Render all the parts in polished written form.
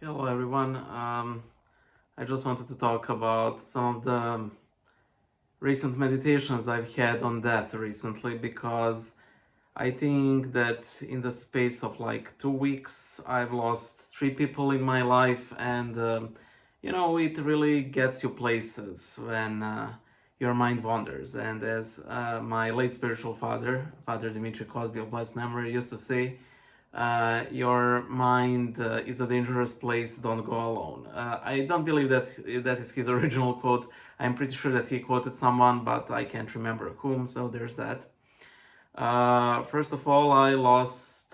Hello everyone. I just wanted to talk about some of the recent meditations I've had on death recently because I think that in the space of like 2 weeks I've lost 3 people in my life, and it really gets you places when your mind wanders. And as my late spiritual father, Father Dimitri Cosby of blessed memory, used to say, your mind is a dangerous place, don't go alone. I don't believe that that is his original quote. I'm pretty sure that he quoted someone, but I can't remember whom, so there's that. First of all, I lost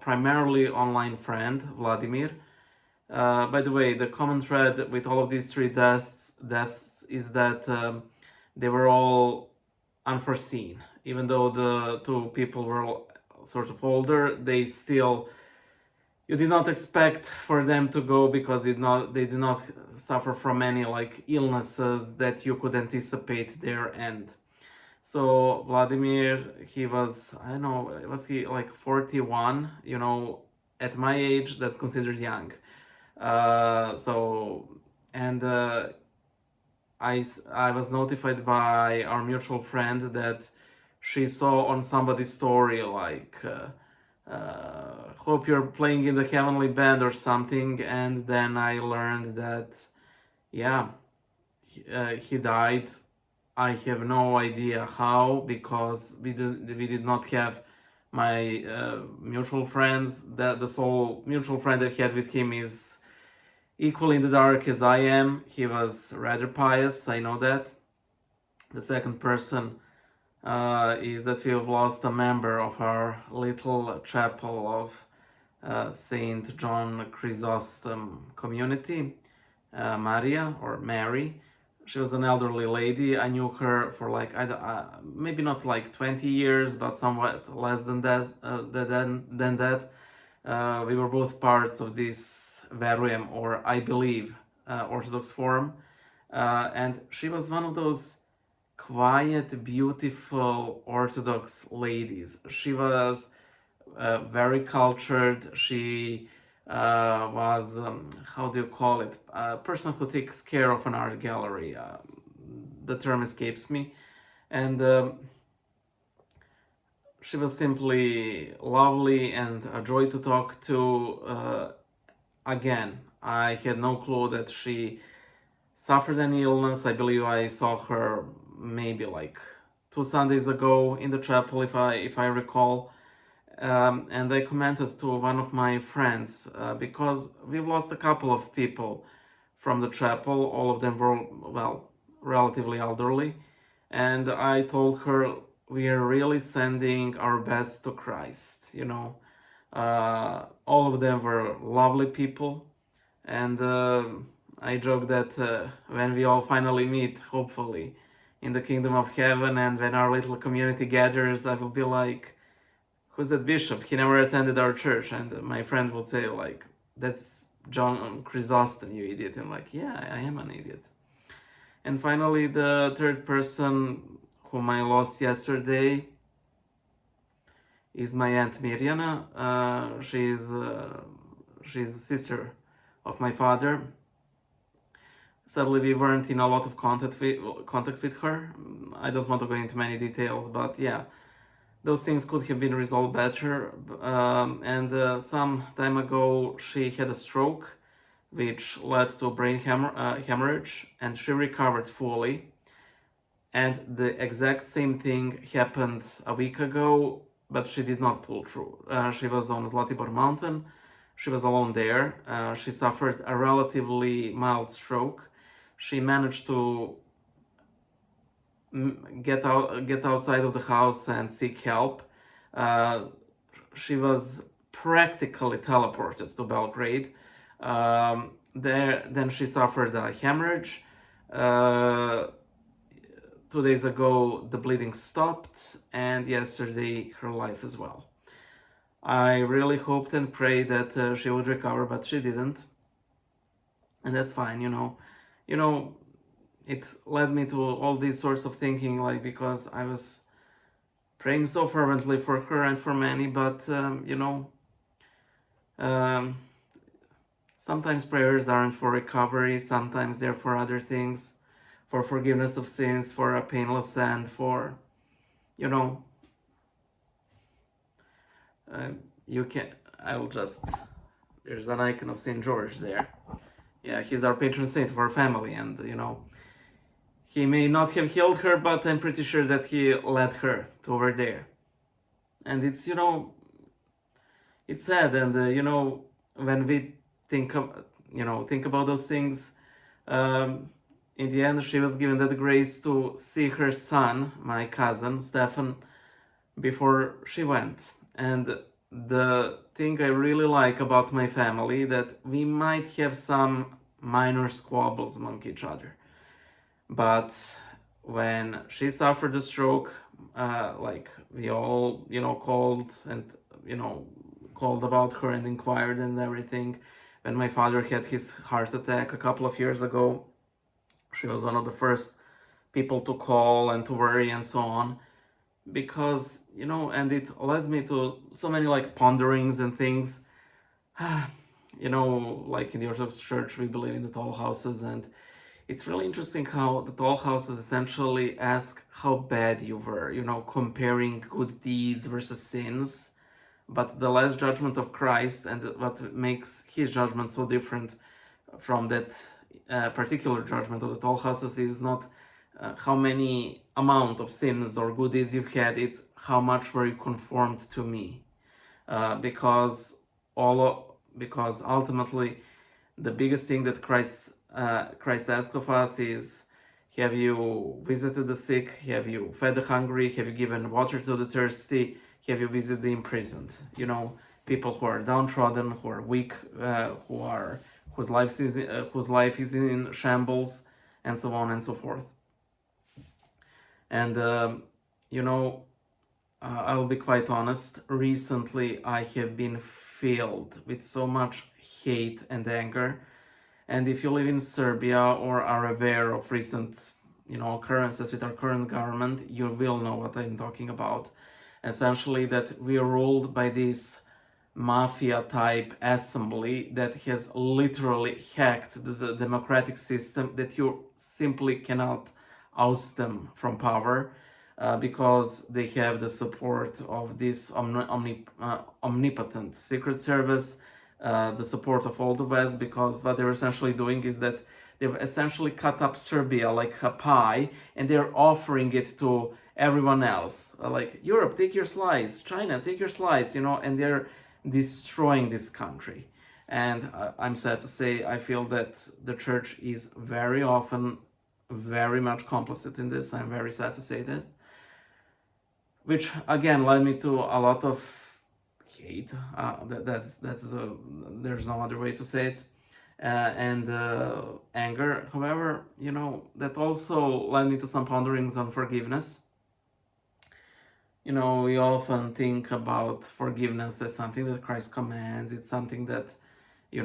primarily online friend, Vladimir. By the way, the common thread with all of these three deaths is that they were all unforeseen. Even though the two people were sort of older, you did not expect for them to go because they did not suffer from any like illnesses that you could anticipate their end. So Vladimir, he was, I don't know, was he like 41? At my age, that's considered young. So, and I was notified by our mutual friend that she saw on somebody's story like, hope you're playing in the heavenly band or something, and then I learned that, yeah, he died. I have no idea how, because we did not have my mutual friends. That the sole mutual friend I had with him is equally in the dark as I am. He was rather pious, I know that. The second person is that we have lost a member of our little chapel of Saint John Chrysostom community, Maria or Mary. She was an elderly lady. I knew her for like maybe not like 20 years, but somewhat less than that. We were both parts of this Veruem, or I believe, Orthodox Forum, and she was one of those quiet, beautiful Orthodox ladies. She was very cultured. She was, how do you call it, a person who takes care of an art gallery. The term escapes me. And she was simply lovely and a joy to talk to. Again, I had no clue that she suffered any illness. I believe I saw her maybe like 2 Sundays ago in the chapel, if I recall. And I commented to one of my friends because we've lost a couple of people from the chapel. All of them were, well, relatively elderly. And I told her, we are really sending our best to Christ. All of them were lovely people. And I joke that when we all finally meet, hopefully, in the kingdom of heaven, and when our little community gathers, I will be like, who's that bishop? He never attended our church. And my friend would say, like, that's John Chrysostom, you idiot. And like, yeah, I am an idiot. And finally, the third person whom I lost yesterday is my Aunt Mirana. She's a sister of my father. Sadly, we weren't in a lot of contact with her. I don't want to go into many details, but yeah, those things could have been resolved better. And some time ago, she had a stroke, which led to a brain hemorrhage, and she recovered fully. And the exact same thing happened a week ago, but she did not pull through. She was on Zlatibor mountain. She was alone there. She suffered a relatively mild stroke. She managed to get outside of the house and seek help. She was practically teleported to Belgrade. Then she suffered a hemorrhage. 2 days ago, the bleeding stopped, and yesterday, her life as well. I really hoped and prayed that she would recover, but she didn't, and that's fine. It led me to all these sorts of thinking, like, because I was praying so fervently for her and for many, but um, Sometimes prayers aren't for recovery, sometimes they're for other things, for forgiveness of sins, for a painless end, for, you know, uh, you can, I will just, there's an icon of St. George there. Yeah, he's our patron saint of our family, and, he may not have healed her, but I'm pretty sure that he led her to over there. And it's, it's sad, and, when we think of, think about those things, um, in the end, she was given that grace to see her son, my cousin, Stefan, before she went. And the thing I really like about my family, that we might have some minor squabbles among each other. But when she suffered a stroke, like we all, called and, you know, called about her and inquired and everything. When my father had his heart attack a couple of years ago, she was one of the first people to call and to worry and so on, because, and it led me to so many like ponderings and things. Like in the Orthodox Church, we believe in the toll houses, and it's really interesting how the toll houses essentially ask how bad you were, comparing good deeds versus sins. But the last judgment of Christ, and what makes his judgment so different from that particular judgment of the toll houses, is not how many amount of sins or good deeds you've had, it's how much were you conformed to me. Because ultimately the biggest thing that Christ asks of us is, have you visited the sick? Have you fed the hungry? Have you given water to the thirsty? Have you visited the imprisoned? People who are downtrodden, who are weak, whose life is in shambles, and so on and so forth. And I'll be quite honest. Recently, I have been filled with so much hate and anger. And if you live in Serbia or are aware of recent, occurrences with our current government, you will know what I'm talking about. Essentially, that we are ruled by this mafia-type assembly that has literally hacked the democratic system, that you simply cannot oust them from power. Because they have the support of this omnipotent secret service, the support of all the West, because what they're essentially doing is that they've essentially cut up Serbia like a pie, and they're offering it to everyone else. Like, Europe, take your slice, China, take your slice, and they're destroying this country. And I'm sad to say, I feel that the church is very often very much complicit in this. I'm very sad to say that. Which again led me to a lot of hate. There's no other way to say it, and anger. However, that also led me to some ponderings on forgiveness. We often think about forgiveness as something that Christ commands. It's something that, we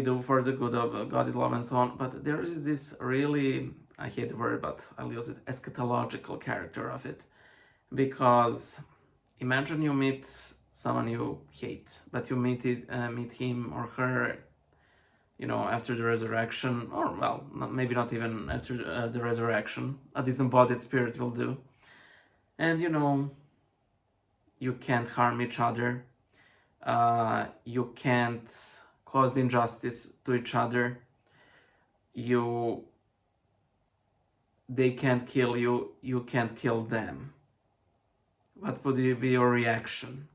do for the good of God is love and so on. But there is this really, I hate the word, but I'll use it, eschatological character of it. Because imagine you meet someone you hate, but you meet him or her, after the resurrection, or well, maybe not even after the resurrection. A disembodied spirit will do. And you can't harm each other. You can't cause injustice to each other. They can't kill you. You can't kill them. What would be your reaction?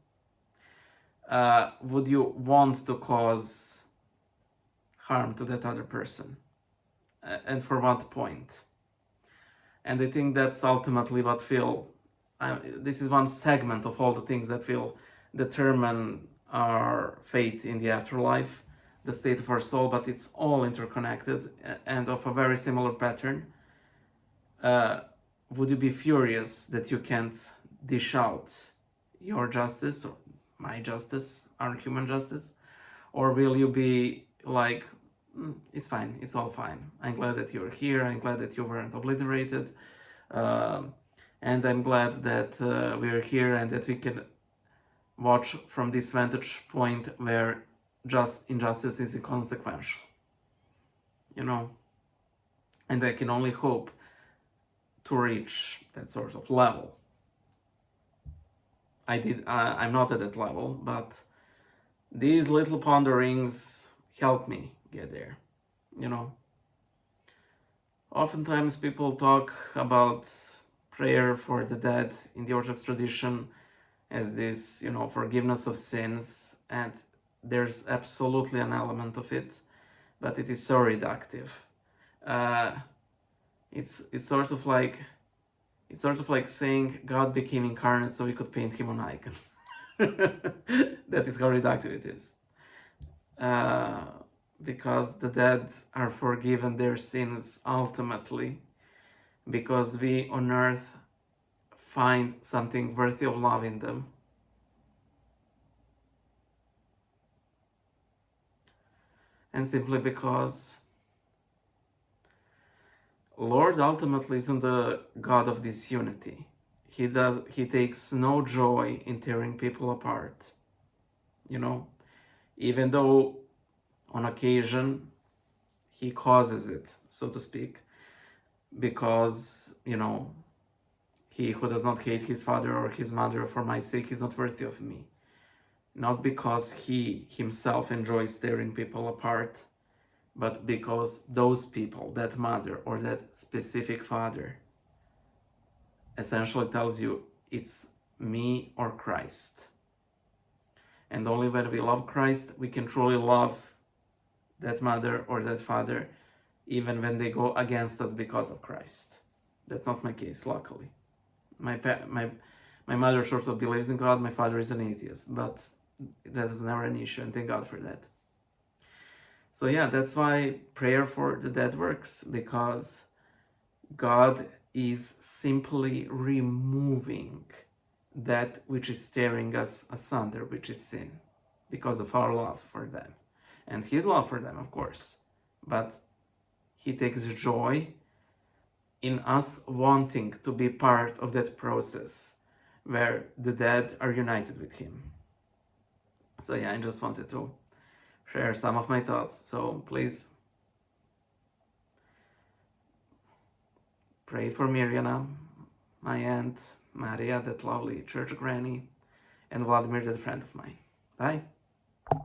Would you want to cause harm to that other person? And for what point? And I think that's ultimately what this is one segment of all the things that will determine our fate in the afterlife, the state of our soul, but it's all interconnected and of a very similar pattern. Would you be furious that you can't dish out your justice or my justice, our human justice? Or will you be like, it's fine, it's all fine. I'm glad that you're here, I'm glad that you weren't obliterated, and I'm glad that we're here and that we can watch from this vantage point where just injustice is inconsequential, and I can only hope to reach that sort of level. I'm not at that level, but these little ponderings help me get there, Oftentimes people talk about prayer for the dead in the Orthodox tradition as this, forgiveness of sins, and there's absolutely an element of it, but it is so reductive. Uh, it's sort of like saying God became incarnate so we could paint him on icons. That is how reductive it is. Because the dead are forgiven their sins ultimately, because we on earth find something worthy of love in them. And simply because Lord ultimately isn't the God of disunity. He takes no joy in tearing people apart. Even though on occasion he causes it, so to speak, because, he who does not hate his father or his mother for my sake is not worthy of me. Not because he himself enjoys tearing people apart, but because those people, that mother or that specific father, essentially tells you it's me or Christ. And only when we love Christ, we can truly love that mother or that father, even when they go against us because of Christ. That's not my case, luckily. My mother sort of believes in God, my father is an atheist, but that is never an issue, and thank God for that. So yeah, that's why prayer for the dead works, because God is simply removing that which is tearing us asunder, which is sin, because of our love for them. And his love for them, of course. But he takes joy in us wanting to be part of that process where the dead are united with him. So yeah, I just wanted to share some of my thoughts. So please pray for Mirana, my Aunt Maria, that lovely church granny, and Vladimir, that friend of mine. Bye.